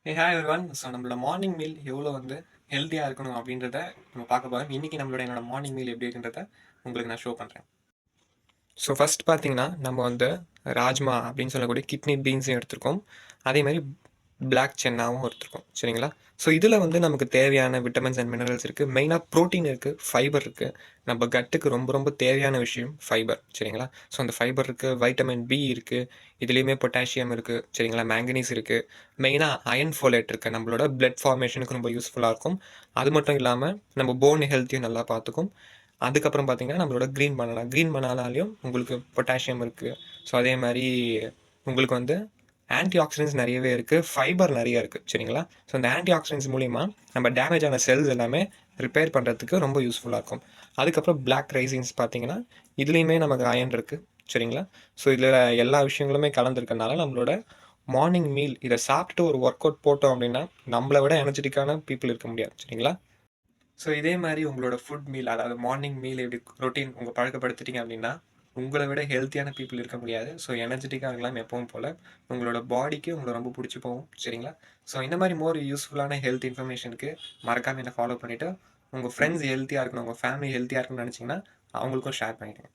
Hi everyone. So நம்மளோட morning meal எவ்வளோ ஹெல்த்தியாக இருக்கணும் அப்படின்றத நம்ம பார்க்க போகிறோம். இன்றைக்கி என்னோட மார்னிங் மீல் எப்படி இருக்குன்றத உங்களுக்கு நான் ஷோ பண்ணுறேன். ஸோ ஃபர்ஸ்ட் பார்த்தீங்கன்னா நம்ம ராஜ்மா அப்படின்னு சொல்லக்கூடிய கிட்னி பீன்ஸையும் எடுத்திருக்கோம். அதே மாதிரி பிளாக் சென்னாவும் எடுத்திருக்கோம். சரிங்களா? ஸோ இதில் நமக்கு தேவையான விட்டமின்ஸ் அண்ட் மினரல்ஸ் இருக்குது. மெயினாக ப்ரோட்டீன் இருக்குது, ஃபைபர் இருக்குது. நம்ம கட்டுக்கு ரொம்ப ரொம்ப தேவையான விஷயம் ஃபைபர். சரிங்களா? ஸோ அந்த ஃபைபர் இருக்குது, வைட்டமின் பி இருக்குது, இதுலேயுமே பொட்டாசியம் இருக்குது. சரிங்களா? மேங்கனீஸ் இருக்குது. மெயினாக அயன் ஃபோலேட் இருக்குது. நம்மளோட பிளட் ஃபார்மேஷனுக்கு ரொம்ப யூஸ்ஃபுல்லாக இருக்கும். அது மட்டும் இல்லாமல் நம்ம போன் ஹெல்த்தையும் நல்லா பார்த்துக்கும். அதுக்கப்புறம் பார்த்தீங்கன்னா நம்மளோட க்ரீன் பனானாலையும் உங்களுக்கு பொட்டாசியம் இருக்குது. ஸோ அதே மாதிரி உங்களுக்கு ஆன்டி ஆக்சிடென்ட்ஸ் நிறையவே இருக்குது, ஃபைபர் நிறைய இருக்குது. சரிங்களா? ஸோ அந்த ஆன்டி ஆக்சிடென்ட்ஸ் மூலிமா நம்ம டேமேஜ் ஆன செல்ஸ் எல்லாமே ரிப்பேர் பண்ணுறதுக்கு ரொம்ப யூஸ்ஃபுல்லாக இருக்கும். அதுக்கப்புறம் பிளாக் ரைசின்ஸ் பார்த்தீங்கன்னா இதுலேயுமே நமக்கு அயன் இருக்குது. சரிங்களா? ஸோ இதில் எல்லா விஷயங்களுமே கலந்துருக்கனால நம்மளோட மார்னிங் மீல் இதை சாப்பிட்டுட்டு ஒரு ஒர்க் அவுட் போட்டோம் அப்படின்னா நம்மளை விட எனர்ஜெட்டிக்கான பீப்புள் இருக்க முடியாது. சரிங்களா? ஸோ இதே மாதிரி உங்களோட ஃபுட் மீல், அதாவது மார்னிங் மீல் எப்படி ரொட்டீன் உங்கள் பழக்கப்படுத்திட்டீங்க அப்படின்னா உங்களை விட ஹெல்த்தியான பீப்புள் இருக்க முடியாது. ஸோ எனர்ஜெட்டிக்காக இருக்கலாம் எப்பவும் போல். உங்களோட பாடிக்கு உங்களை ரொம்ப பிடிச்சி போகும். சரிங்களா? ஸோ இந்த மாதிரி மோர் யூஸ்ஃபுல்லான ஹெல்த் இன்ஃபர்மேஷனுக்கு மறக்காமல் என்னை ஃபாலோ பண்ணிவிட்டு உங்கள் ஃப்ரெண்ட்ஸ் ஹெல்த்தியாக இருக்கணும், உங்கள் ஃபேமிலி ஹெல்த்தியாக இருக்கணும்னு நினச்சிங்கன்னா அவங்களுக்கும் ஷேர் பண்ணிவிடுங்க.